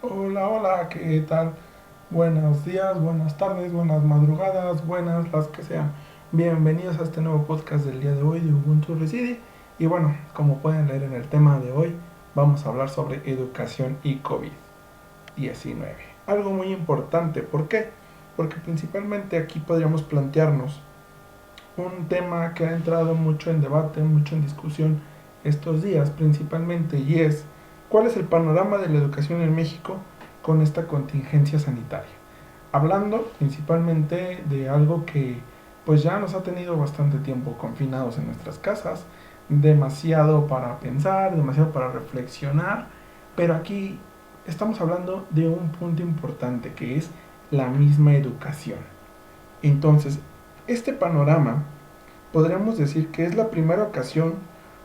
Hola, hola, ¿qué tal? Buenos días, buenas tardes, buenas madrugadas, buenas las que sean. Bienvenidos a este nuevo podcast del día de hoy de Ubuntu Reside. Y bueno, como pueden leer en el tema de hoy, vamos a hablar sobre educación y COVID-19. Algo muy importante, ¿por qué? Porque principalmente aquí podríamos plantearnos un tema que ha entrado mucho en debate, mucho en discusión estos días principalmente, y es ¿cuál es el panorama de la educación en México con esta contingencia sanitaria? Hablando principalmente de algo que pues ya nos ha tenido bastante tiempo confinados en nuestras casas, demasiado para pensar, demasiado para reflexionar, pero aquí estamos hablando de un punto importante que es la misma educación. Entonces, este panorama podríamos decir que es la primera ocasión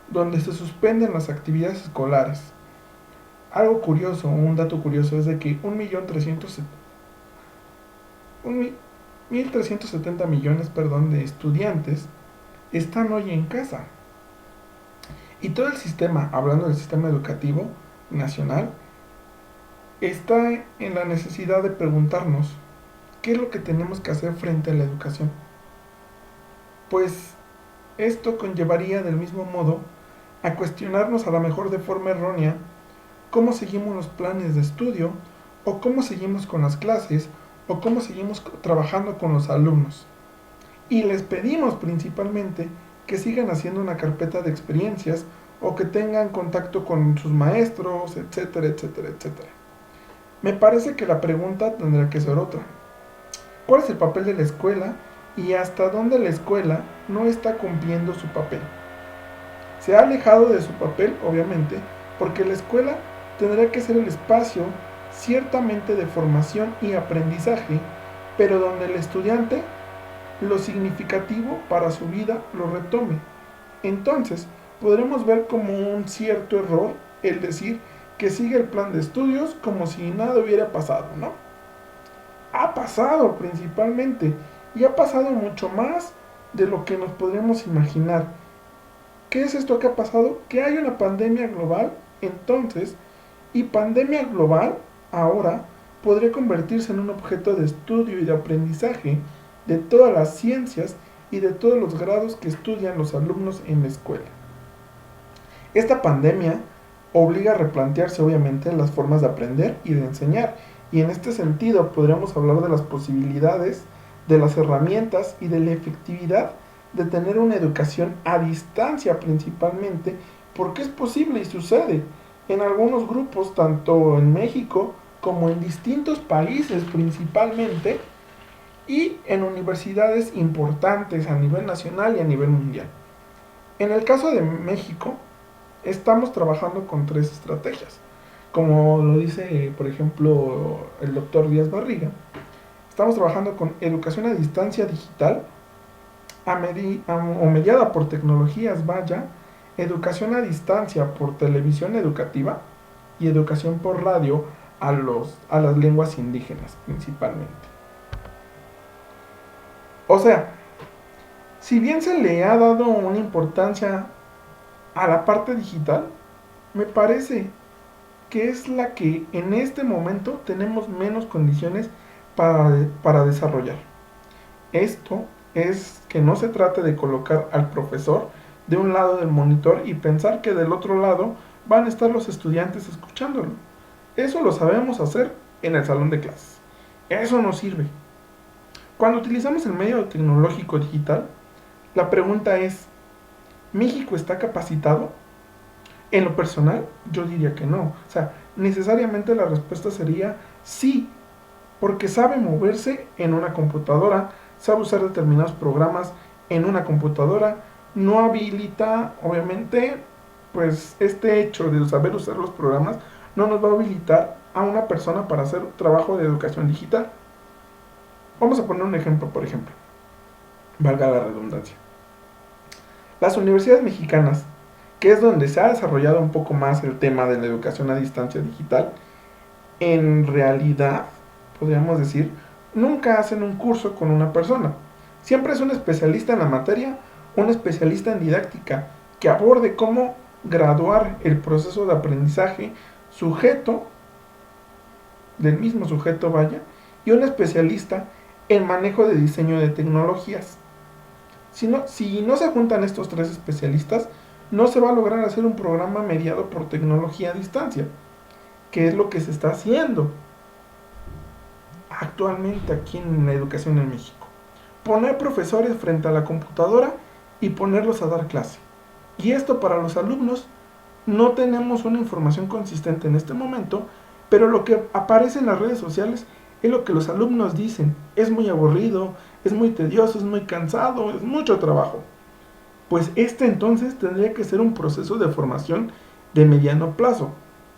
donde se suspenden las actividades escolares. Algo curioso, un dato curioso es de que 1.370.000.000 de estudiantes están hoy en casa. Y todo el sistema, hablando del sistema educativo nacional, está en la necesidad de preguntarnos qué es lo que tenemos que hacer frente a la educación. Pues esto conllevaría del mismo modo a cuestionarnos a lo mejor de forma errónea cómo seguimos los planes de estudio, o cómo seguimos con las clases, o cómo seguimos trabajando con los alumnos. Y les pedimos principalmente que sigan haciendo una carpeta de experiencias o que tengan contacto con sus maestros, etcétera, etcétera, etcétera. Me parece que la pregunta tendrá que ser otra. ¿Cuál es el papel de la escuela y hasta dónde la escuela no está cumpliendo su papel? Se ha alejado de su papel, obviamente, porque la escuela tendrá que ser el espacio ciertamente de formación y aprendizaje, pero donde el estudiante lo significativo para su vida lo retome. Entonces, podremos ver como un cierto error el decir que sigue el plan de estudios como si nada hubiera pasado, ¿no? Ha pasado principalmente, y ha pasado mucho más de lo que nos podríamos imaginar. ¿Qué es esto que ha pasado? Que hay una pandemia global, entonces, y pandemia global ahora podría convertirse en un objeto de estudio y de aprendizaje de todas las ciencias y de todos los grados que estudian los alumnos en la escuela. Esta pandemia obliga a replantearse obviamente las formas de aprender y de enseñar, y en este sentido podríamos hablar de las posibilidades, de las herramientas y de la efectividad de tener una educación a distancia principalmente, porque es posible y sucede en algunos grupos, tanto en México como en distintos países principalmente, y en universidades importantes a nivel nacional y a nivel mundial. En el caso de México, estamos trabajando con tres estrategias. Como lo dice, por ejemplo, el doctor Díaz Barriga, estamos trabajando con educación a distancia digital, o mediada por tecnologías, vaya, educación a distancia por televisión educativa y educación por radio a las lenguas indígenas principalmente. O sea, si bien se le ha dado una importancia a la parte digital, me parece que es la que en este momento tenemos menos condiciones para desarrollar. Esto es que no se trate de colocar al profesor de un lado del monitor y pensar que del otro lado van a estar los estudiantes escuchándolo. Eso lo sabemos hacer en el salón de clases. Eso no sirve. Cuando utilizamos el medio tecnológico digital, la pregunta es, ¿México está capacitado? En lo personal, yo diría que no. O sea, necesariamente la respuesta sería sí, porque sabe moverse en una computadora, sabe usar determinados programas en una computadora, no habilita, obviamente, pues este hecho de saber usar los programas no nos va a habilitar a una persona para hacer trabajo de educación digital. Vamos a poner un ejemplo, por ejemplo, valga la redundancia. Las universidades mexicanas, que es donde se ha desarrollado un poco más el tema de la educación a distancia digital, en realidad, podríamos decir, nunca hacen un curso con una persona. Siempre es un especialista en la materia, un especialista en didáctica, que aborde cómo graduar el proceso de aprendizaje sujeto del mismo sujeto, vaya, y un especialista en manejo de diseño de tecnologías. Si no se juntan estos tres especialistas, no se va a lograr hacer un programa mediado por tecnología a distancia, que es lo que se está haciendo actualmente aquí en la educación en México. Poner profesores frente a la computadora y ponerlos a dar clase. Y esto para los alumnos no tenemos una información consistente en este momento, pero lo que aparece en las redes sociales es lo que los alumnos dicen. Es muy aburrido, es muy tedioso, es muy cansado, es mucho trabajo. Pues este entonces tendría que ser un proceso de formación de mediano plazo.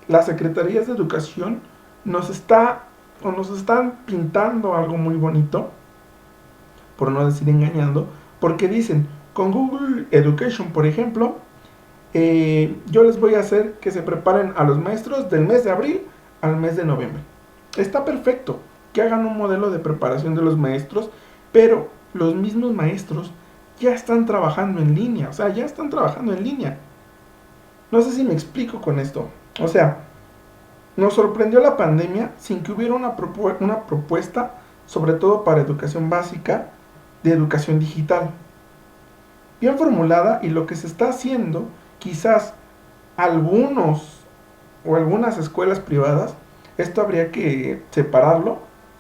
Las secretarías de educación nos están pintando algo muy bonito, por no decir engañando, porque dicen, con Google Education, por ejemplo, yo les voy a hacer que se preparen a los maestros del mes de abril al mes de noviembre. Está perfecto que hagan un modelo de preparación de los maestros, pero los mismos maestros ya están trabajando en línea, o sea, ya están trabajando en línea. No sé si me explico con esto. O sea, nos sorprendió la pandemia sin que hubiera una propuesta, sobre todo para educación básica, de educación digital. Bien formulada, y lo que se está haciendo, quizás algunos o algunas escuelas privadas, esto habría que separarlo,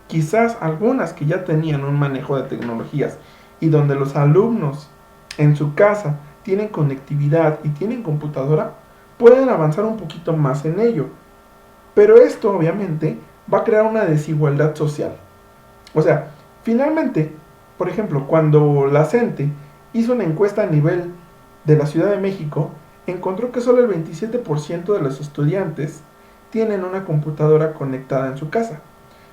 quizás algunas que ya tenían un manejo de tecnologías y donde los alumnos en su casa tienen conectividad y tienen computadora, pueden avanzar un poquito más en ello. Pero esto obviamente va a crear una desigualdad social. O sea, finalmente, por ejemplo, cuando la CENTE hizo una encuesta a nivel de la Ciudad de México, encontró que solo el 27% de los estudiantes tienen una computadora conectada en su casa,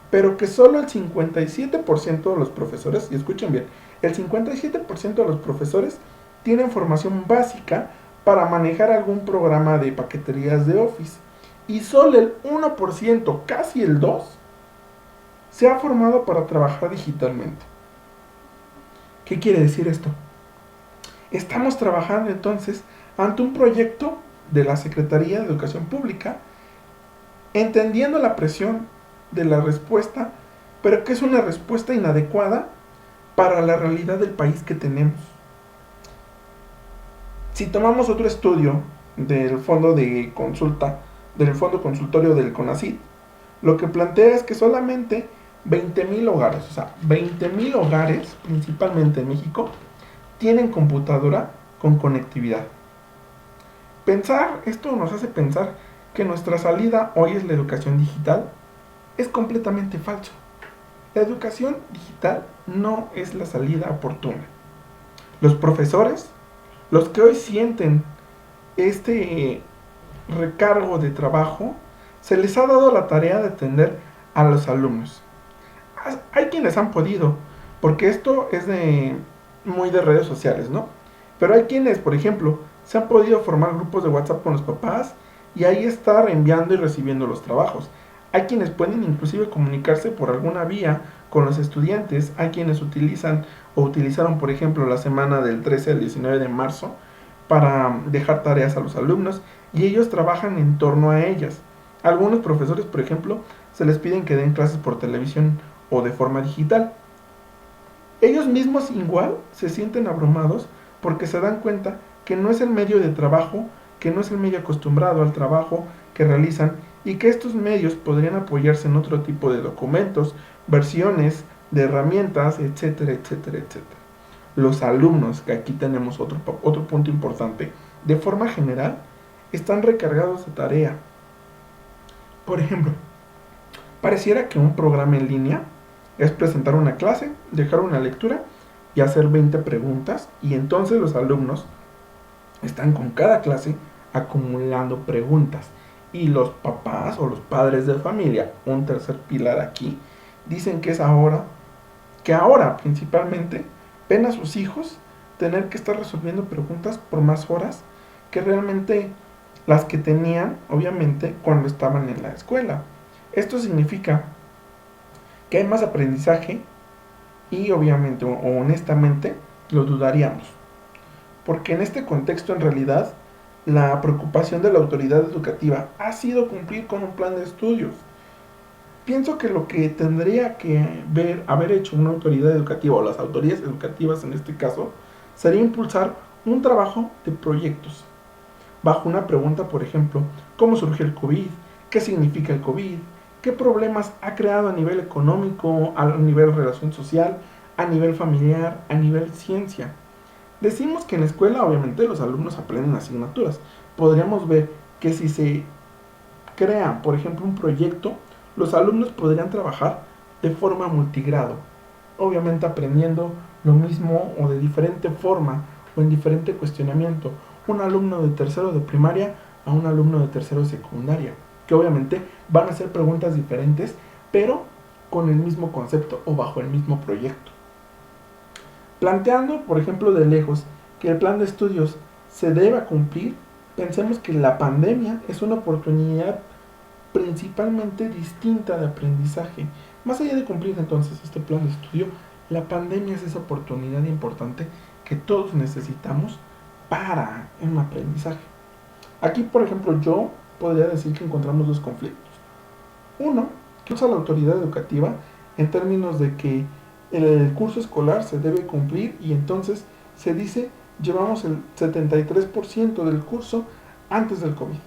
pero que solo el 57% de los profesores, y escuchen bien, el 57% de los profesores tienen formación básica para manejar algún programa de paqueterías de Office, y solo el 1%, casi el 2%, se ha formado para trabajar digitalmente. ¿Qué quiere decir esto? Estamos trabajando entonces ante un proyecto de la Secretaría de Educación Pública, entendiendo la presión de la respuesta, pero que es una respuesta inadecuada para la realidad del país que tenemos. Si tomamos otro estudio del fondo de consulta, del fondo consultorio del CONACYT, lo que plantea es que solamente 20,000 hogares, o sea, 20,000 hogares, principalmente en México, tienen computadora con conectividad. Esto nos hace pensar que nuestra salida hoy es la educación digital, es completamente falso. La educación digital no es la salida oportuna. Los profesores, los que hoy sienten este recargo de trabajo, se les ha dado la tarea de atender a los alumnos. Hay quienes han podido, porque esto es muy de redes sociales, ¿no? Pero hay quienes, por ejemplo, se han podido formar grupos de WhatsApp con los papás y ahí estar enviando y recibiendo los trabajos. Hay quienes pueden inclusive comunicarse por alguna vía con los estudiantes. Hay quienes utilizan o utilizaron, por ejemplo, la semana del 13 al 19 de marzo para dejar tareas a los alumnos y ellos trabajan en torno a ellas. Algunos profesores, por ejemplo, se les piden que den clases por televisión o de forma digital. Ellos mismos igual se sienten abrumados porque se dan cuenta que no es el medio de trabajo, que no es el medio acostumbrado al trabajo que realizan y que estos medios podrían apoyarse en otro tipo de documentos, versiones, de herramientas, etcétera, etcétera, etcétera. Los alumnos, que aquí tenemos otro punto importante, de forma general, están recargados de tarea. Por ejemplo, pareciera que un programa en línea es presentar una clase, dejar una lectura y hacer 20 preguntas, y entonces los alumnos están con cada clase acumulando preguntas. Y los papás o los padres de familia, un tercer pilar aquí, dicen que que ahora principalmente ven a sus hijos tener que estar resolviendo preguntas por más horas que realmente las que tenían, obviamente, cuando estaban en la escuela. Esto significa que hay más aprendizaje y obviamente o honestamente lo dudaríamos. Porque en este contexto en realidad la preocupación de la autoridad educativa ha sido cumplir con un plan de estudios. Pienso que lo que tendría que haber hecho una autoridad educativa o las autoridades educativas en este caso sería impulsar un trabajo de proyectos bajo una pregunta, por ejemplo, ¿cómo surgió el COVID? ¿Qué significa el COVID? ¿Qué problemas ha creado a nivel económico, a nivel relación social, a nivel familiar, a nivel ciencia? Decimos que en la escuela obviamente los alumnos aprenden asignaturas. Podríamos ver que si se crea, por ejemplo, un proyecto, los alumnos podrían trabajar de forma multigrado, obviamente aprendiendo lo mismo o de diferente forma o en diferente cuestionamiento. Un alumno de tercero de primaria a un alumno de tercero de secundaria, que obviamente van a hacer preguntas diferentes, pero con el mismo concepto o bajo el mismo proyecto. Planteando, por ejemplo, de lejos, que el plan de estudios se deba cumplir, pensemos que la pandemia es una oportunidad principalmente distinta de aprendizaje. Más allá de cumplir entonces este plan de estudio, la pandemia es esa oportunidad importante que todos necesitamos para un aprendizaje. Aquí, por ejemplo, yo podría decir que encontramos dos conflictos. Uno, que usa la autoridad educativa en términos de que el curso escolar se debe cumplir y entonces se dice llevamos el 73% del curso antes del COVID.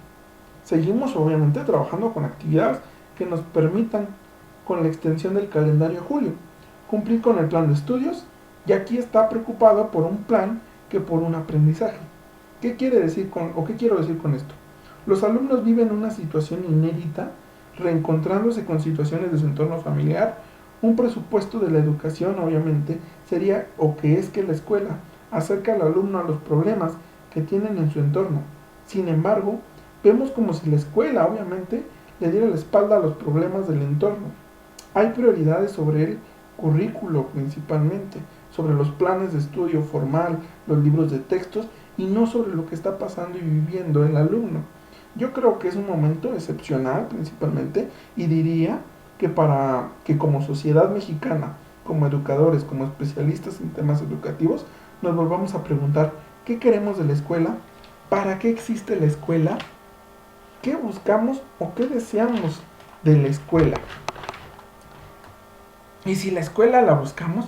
Seguimos obviamente trabajando con actividades que nos permitan con la extensión del calendario a julio, cumplir con el plan de estudios y aquí está preocupado por un plan que por un aprendizaje. ¿Qué quiere decir qué quiero decir con esto? Los alumnos viven una situación inédita, reencontrándose con situaciones de su entorno familiar. Un presupuesto de la educación, obviamente, sería o que es que la escuela acerca al alumno a los problemas que tienen en su entorno. Sin embargo, vemos como si la escuela, obviamente, le diera la espalda a los problemas del entorno. Hay prioridades sobre el currículo principalmente, sobre los planes de estudio formal, los libros de textos y no sobre lo que está pasando y viviendo el alumno. Yo creo que es un momento excepcional principalmente y diría que para que como sociedad mexicana, como educadores, como especialistas en temas educativos, nos volvamos a preguntar qué queremos de la escuela, para qué existe la escuela, qué buscamos o qué deseamos de la escuela. Y si la escuela la buscamos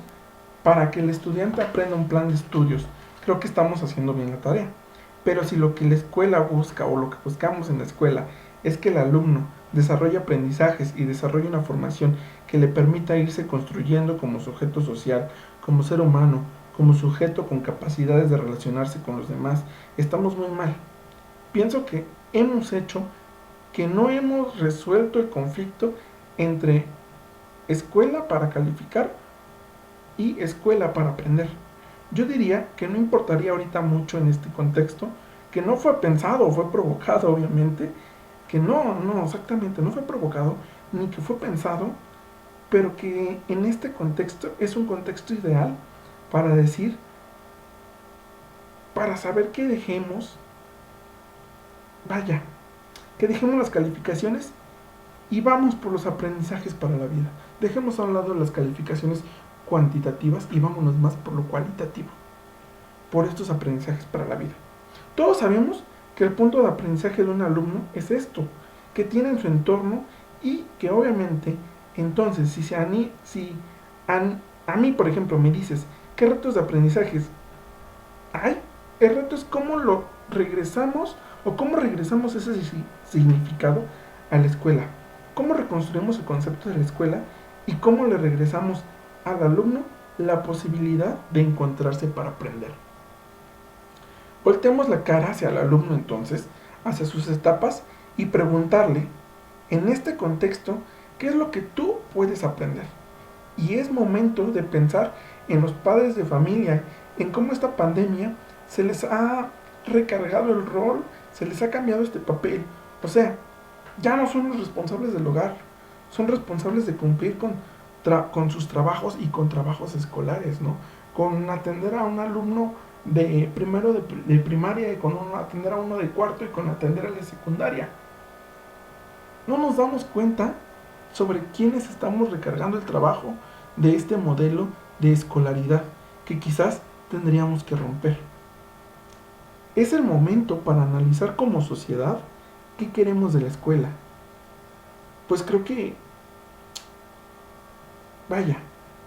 para que el estudiante aprenda un plan de estudios, creo que estamos haciendo bien la tarea. Pero si lo que la escuela busca o lo que buscamos en la escuela es que el alumno desarrolle aprendizajes y desarrolle una formación que le permita irse construyendo como sujeto social, como ser humano, como sujeto con capacidades de relacionarse con los demás, estamos muy mal. Pienso que no hemos resuelto el conflicto entre escuela para calificar y escuela para aprender. Yo diría que no importaría ahorita mucho en este contexto, que no fue pensado, fue provocado obviamente, que no, exactamente, no fue provocado, ni que fue pensado, pero que en este contexto es un contexto ideal para decir, para saber que dejemos, vaya, que dejemos las calificaciones y vamos por los aprendizajes para la vida. Dejemos a un lado las calificaciones cuantitativas y vámonos más por lo cualitativo, por estos aprendizajes para la vida. Todos sabemos que el punto de aprendizaje de un alumno es esto, que tiene en su entorno y que obviamente, entonces, si a mí, por ejemplo, me dices, ¿qué retos de aprendizajes hay? El reto es cómo lo regresamos o cómo regresamos ese significado a la escuela. Cómo reconstruimos el concepto de la escuela y cómo le regresamos al alumno la posibilidad de encontrarse para aprender. Volteemos la cara hacia el alumno entonces, hacia sus etapas y preguntarle, en este contexto, ¿qué es lo que tú puedes aprender? Y es momento de pensar en los padres de familia, en cómo esta pandemia se les ha recargado el rol, se les ha cambiado este papel. O sea, ya no son los responsables del hogar, son responsables de cumplir con sus trabajos y con trabajos escolares, ¿no? Con atender a un alumno de primero de primaria y con atender a uno de cuarto y con atender al de secundaria. No nos damos cuenta sobre quiénes estamos recargando el trabajo de este modelo de escolaridad que quizás tendríamos que romper. Es el momento para analizar como sociedad qué queremos de la escuela. Pues creo que Vaya,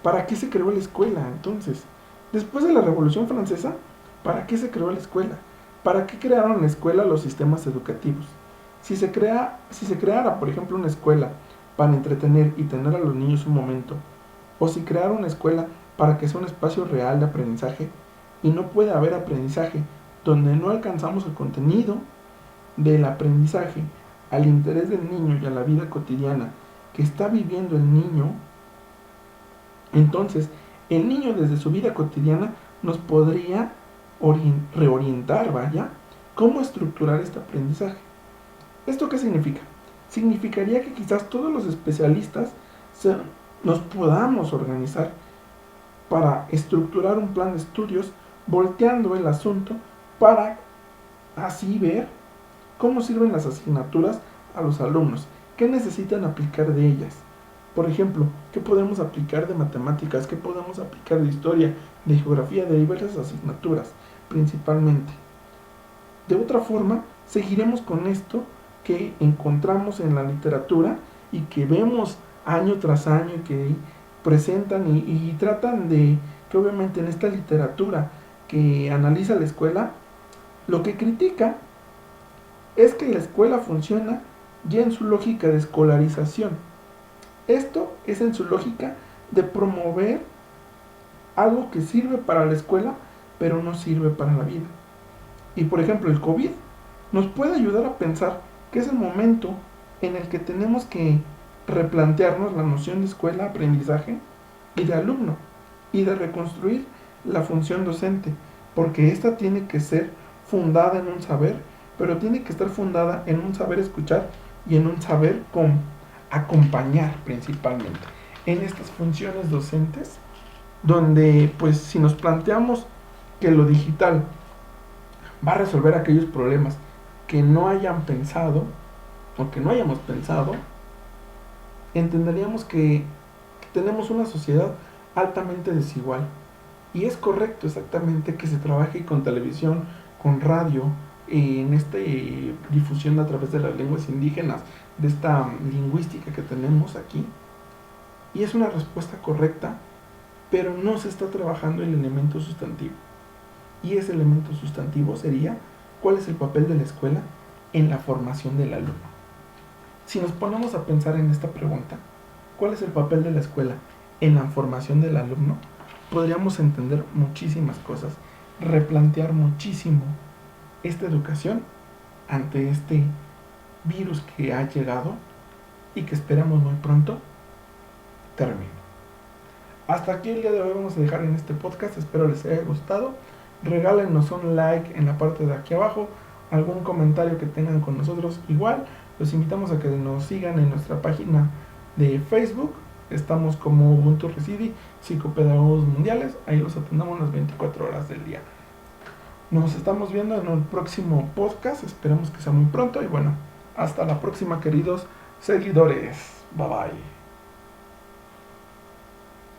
¿para qué se creó la escuela entonces? Después de la Revolución Francesa, ¿para qué se creó la escuela? ¿Para qué crearon la escuela los sistemas educativos? Si se creara, por ejemplo, una escuela para entretener y tener a los niños un momento, o si creara una escuela para que sea un espacio real de aprendizaje, y no puede haber aprendizaje donde no alcanzamos el contenido del aprendizaje al interés del niño y a la vida cotidiana que está viviendo el niño, entonces el niño desde su vida cotidiana nos podría reorientar, vaya, cómo estructurar este aprendizaje. ¿Esto qué significa? Significaría que quizás todos los especialistas nos podamos organizar para estructurar un plan de estudios volteando el asunto para así ver cómo sirven las asignaturas a los alumnos, qué necesitan aplicar de ellas. Por ejemplo, qué podemos aplicar de matemáticas, qué podemos aplicar de historia, de geografía, de diversas asignaturas, principalmente. De otra forma, seguiremos con esto que encontramos en la literatura y que vemos año tras año y que presentan y tratan de que obviamente en esta literatura que analiza la escuela, lo que critica es que la escuela funciona ya en su lógica de escolarización. Esto es en su lógica de promover algo que sirve para la escuela, pero no sirve para la vida. Y por ejemplo, el COVID nos puede ayudar a pensar que es el momento en el que tenemos que replantearnos la noción de escuela, aprendizaje y de alumno, y de reconstruir la función docente, porque esta tiene que ser fundada en un saber, pero tiene que estar fundada en un saber escuchar y en un saber acompañar principalmente en estas funciones docentes, donde pues si nos planteamos que lo digital va a resolver aquellos problemas que no hayan pensado o que no hayamos pensado, entenderíamos que tenemos una sociedad altamente desigual. Y es correcto exactamente que se trabaje con televisión, con radio, en esta difusión a través de las lenguas indígenas, de esta lingüística que tenemos aquí. Y es una respuesta correcta, pero no se está trabajando el elemento sustantivo. Y ese elemento sustantivo sería, ¿cuál es el papel de la escuela en la formación del alumno? Si nos ponemos a pensar en esta pregunta, ¿cuál es el papel de la escuela en la formación del alumno? Podríamos entender muchísimas cosas, replantear muchísimo esta educación ante este virus que ha llegado y que esperamos muy pronto termine. Hasta aquí el día de hoy vamos a dejar en este podcast, espero les haya gustado. Regálenos un like en la parte de aquí abajo, algún comentario que tengan con nosotros igual. Los invitamos a que nos sigan en nuestra página de Facebook. Estamos como Ubuntu Residi, Psicopedagogos Mundiales. Ahí los atendamos las 24 horas del día. Nos estamos viendo en el próximo podcast. Esperemos que sea muy pronto. Y bueno, hasta la próxima, queridos seguidores. Bye bye.